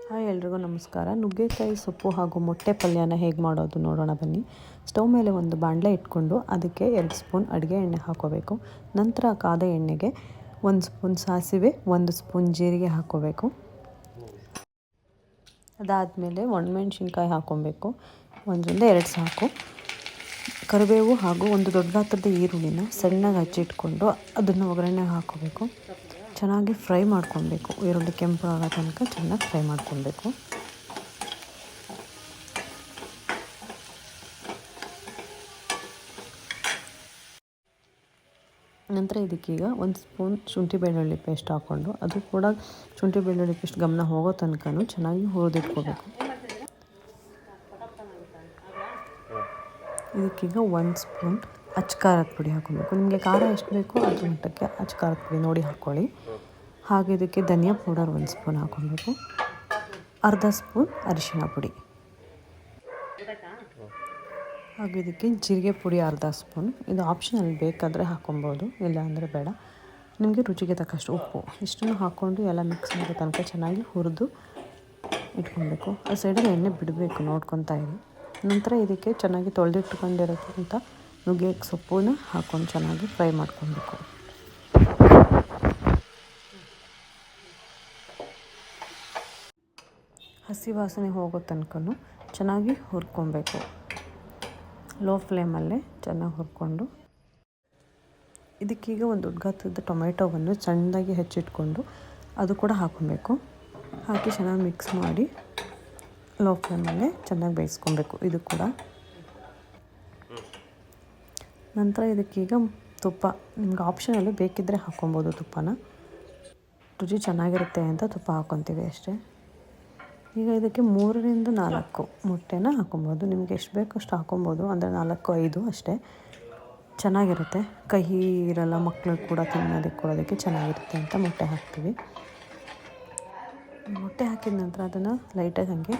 Hi ಎಲ್ರಿಗೂ ನಮಸ್ಕಾರ. ನುಗ್ಗೆಕಾಯಿ ಸೊಪ್ಪು ಹಾಗೂ ಮೊಟ್ಟೆ ಪಲ್ಯನ ಹೇಗೆ ಮಾಡೋದು ನೋಡೋಣ ಬನ್ನಿ. ಸ್ಟವ್ ಮೇಲೆ ಒಂದು ಬಾಣಲೆ ಇಟ್ಕೊಂಡು ಅದಕ್ಕೆ 2 ಸ್ಪೂನ್ ಅಡುಗೆ ಎಣ್ಣೆ ಹಾಕೋಬೇಕು. ನಂತರ ಕಾದ ಎಣ್ಣೆಗೆ 1 ಸ್ಪೂನ್ ಸಾಸಿವೆ, 1 ಸ್ಪೂನ್ ಜೀರಿಗೆ ಹಾಕೋಬೇಕು. ಅದಾದಮೇಲೆ ಒಣಮೆಣ್ಸಿನ್ಕಾಯಿ ಹಾಕೊಬೇಕು, 1ರಿಂದ 2 ಸಾಕು. ಕರಿಬೇವು ಹಾಗೂ ಒಂದು ದೊಡ್ಡ ಗಾತ್ರದ ಈರುಳ್ಳಿನ ಸಣ್ಣಗೆ ಹಚ್ಚಿಟ್ಕೊಂಡು ಅದನ್ನು ಒಗ್ಗರಣೆಗೆ ಹಾಕೋಬೇಕು. ಚೆನ್ನಾಗಿ ಫ್ರೈ ಮಾಡ್ಕೊಬೇಕು. ಈರುಳ್ಳಿ ಕೆಂಪು ಆಗೋ ತನಕ ಚೆನ್ನಾಗಿ ಫ್ರೈ ಮಾಡ್ಕೊಬೇಕು. ನಂತರ ಇದಕ್ಕೀಗ 1 ಸ್ಪೂನ್ ಶುಂಠಿ ಬೆಳ್ಳುಳ್ಳಿ ಪೇಸ್ಟ್ ಹಾಕ್ಕೊಂಡು ಅದು ಕೂಡ ಶುಂಠಿ ಬೆಳ್ಳುಳ್ಳಿ ಪೇಸ್ಟ್ ಗಮನ ಹೋಗೋ ತನಕ ಚೆನ್ನಾಗಿ ಹುರಿದಿಟ್ಕೋಬೇಕು. ಇದಕ್ಕೀಗ 1 ಸ್ಪೂನ್ ಅಚ್ಚ ಖಾರದ ಪುಡಿ ಹಾಕ್ಕೊಬೇಕು. ನಿಮಗೆ ಖಾರ ಎಷ್ಟು ಬೇಕೋ ಅದ್ರ ಮಟ್ಟಕ್ಕೆ ಅಚ್ಚ ಖಾರದ ಪುಡಿ ನೋಡಿ ಹಾಕ್ಕೊಳ್ಳಿ. ಹಾಗೆ ಇದಕ್ಕೆ ಧನಿಯಾ ಪೌಡರ್ 1 ಸ್ಪೂನ್ ಹಾಕ್ಕೊಬೇಕು. ಅರ್ಧ ಸ್ಪೂನ್ ಅರಿಶಿಣ ಪುಡಿ, ಹಾಗೆ ಇದಕ್ಕೆ ಜೀರಿಗೆ ಪುಡಿ ಅರ್ಧ ಸ್ಪೂನ್. ಇದು ಆಪ್ಷನಲ್, ಬೇಕಾದರೆ ಹಾಕ್ಕೊಬೋದು, ಇಲ್ಲ ಅಂದರೆ ಬೇಡ. ನಿಮಗೆ ರುಚಿಗೆ ತಕ್ಕಷ್ಟು ಉಪ್ಪು, ಇಷ್ಟನ್ನು ಹಾಕ್ಕೊಂಡು ಎಲ್ಲ ಮಿಕ್ಸ್ ಮಾಡೋ ತನಕ ಚೆನ್ನಾಗಿ ಹುರಿದು ಇಟ್ಕೊಬೇಕು. ಆ ಸೈಡಲ್ಲಿ ಎಣ್ಣೆ ಬಿಡಬೇಕು, ನೋಡ್ಕೊತಾ ಇರಿ. ನಂತರ ಇದಕ್ಕೆ ಚೆನ್ನಾಗಿ ತೊಳೆದಿಟ್ಕೊಂಡಿರೋಂಥ ನುಗ್ಗೆ ಸೊಪ್ಪನ್ನ ಹಾಕ್ಕೊಂಡು ಚೆನ್ನಾಗಿ ಫ್ರೈ ಮಾಡ್ಕೊಬೇಕು. ಹಸಿ ವಾಸನೆ ಹೋಗೋ ತನಕ ಚೆನ್ನಾಗಿ ಹುರ್ಕೊಬೇಕು. ಲೋ ಫ್ಲೇಮಲ್ಲೇ ಚೆನ್ನಾಗಿ ಹುರ್ಕೊಂಡು ಇದಕ್ಕೀಗ ಒಂದು ದೊಡ್ಡ ಗಾತ್ರದ ಟೊಮೆಟೊವನ್ನು ಸಣ್ಣದಾಗಿ ಹೆಚ್ಚಿಟ್ಕೊಂಡು ಅದು ಕೂಡ ಹಾಕ್ಕೊಬೇಕು. ಹಾಕಿ ಚೆನ್ನಾಗಿ ಮಿಕ್ಸ್ ಮಾಡಿ ಲೋ ಫ್ಲೇಮಲ್ಲೇ ಚೆನ್ನಾಗಿ ಬೇಯಿಸ್ಕೊಬೇಕು. ಇದು ಕೂಡ ನಂತರ ಇದಕ್ಕೀಗ ತುಪ್ಪ, ನಿಮ್ಗೆ ಆಪ್ಷನಲ್ಲೂ ಬೇಕಿದ್ದರೆ ಹಾಕ್ಕೊಬೋದು. ತುಪ್ಪನ ರುಚಿ ಚೆನ್ನಾಗಿರುತ್ತೆ ಅಂತ ತುಪ್ಪ ಹಾಕ್ಕೊತೀವಿ ಅಷ್ಟೇ. ಈಗ ಇದಕ್ಕೆ 3ರಿಂದ 4 ಮೊಟ್ಟೆನ ಹಾಕ್ಕೊಬೋದು. ನಿಮಗೆ ಎಷ್ಟು ಬೇಕೋ ಅಷ್ಟು ಹಾಕ್ಕೊಬೋದು, ಅಂದರೆ 4-5 ಅಷ್ಟೇ. ಚೆನ್ನಾಗಿರುತ್ತೆ, ಕಹಿ ಇರಲ್ಲ, ಮಕ್ಕಳು ಕೂಡ ತಿನ್ನೋದಕ್ಕೆ ಕೊಡೋದಕ್ಕೆ ಚೆನ್ನಾಗಿರುತ್ತೆ ಅಂತ ಮೊಟ್ಟೆ ಹಾಕ್ತೀವಿ. ಮೊಟ್ಟೆ ಹಾಕಿದ ನಂತರ ಅದನ್ನು ಲೈಟಾಗಿ ಹಾಗೆ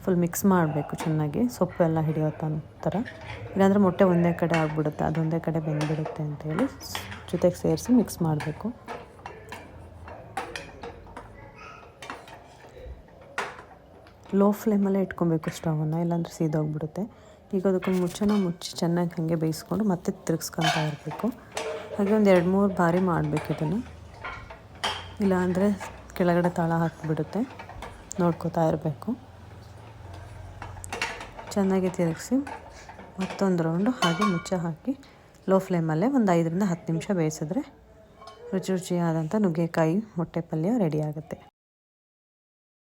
ಫುಲ್ ಮಿಕ್ಸ್ ಮಾಡಬೇಕು ಚೆನ್ನಾಗಿ, ಸೊಪ್ಪೆಲ್ಲ ಹಿಡಿಯೋ ಥರ. ಇಲ್ಲಾಂದರೆ ಮೊಟ್ಟೆ ಒಂದೇ ಕಡೆ ಆಗಿಬಿಡುತ್ತೆ, ಅದೊಂದೇ ಕಡೆ ಬೆಂದುಬಿಡುತ್ತೆ ಅಂತೇಳಿ ಜೊತೆಗೆ ಸೇರಿಸಿ ಮಿಕ್ಸ್ ಮಾಡಬೇಕು. ಲೋ ಫ್ಲೇಮಲ್ಲೇ ಇಟ್ಕೊಬೇಕು ಸ್ಟವನ್ನು, ಇಲ್ಲಾಂದರೆ ಸೀದೋಗ್ಬಿಡುತ್ತೆ. ಈಗ ಅದಕ್ಕೆ ಮುಚ್ಚಿ ಚೆನ್ನಾಗಿ ಹಾಗೆ ಬೇಯಿಸ್ಕೊಂಡು ಮತ್ತೆ ತಿರುಗಿಸ್ಕೊತಾ ಇರಬೇಕು. ಹಾಗೆ ಒಂದು 2-3 ಬಾರಿ ಮಾಡಬೇಕು ಇದನ್ನು, ಇಲ್ಲಾಂದರೆ ಕೆಳಗಡೆ ತಳ ಹಾಕಿಬಿಡುತ್ತೆ. ನೋಡ್ಕೋತಾ ಇರಬೇಕು. ಚೆನ್ನಾಗಿ ತಿರುಗಿಸಿ ಮತ್ತೊಂದು ರೌಂಡು ಹಾಗೆ ಮುಚ್ಚ ಹಾಕಿ ಲೋ ಫ್ಲೇಮಲ್ಲೇ ಒಂದು 5ರಿಂದ 10 ನಿಮಿಷ ಬೇಯಿಸಿದ್ರೆ ರುಚಿಯಾದಂಥ ನುಗ್ಗೆಕಾಯಿ ಮೊಟ್ಟೆ ಪಲ್ಯ ರೆಡಿ ಆಗುತ್ತೆ.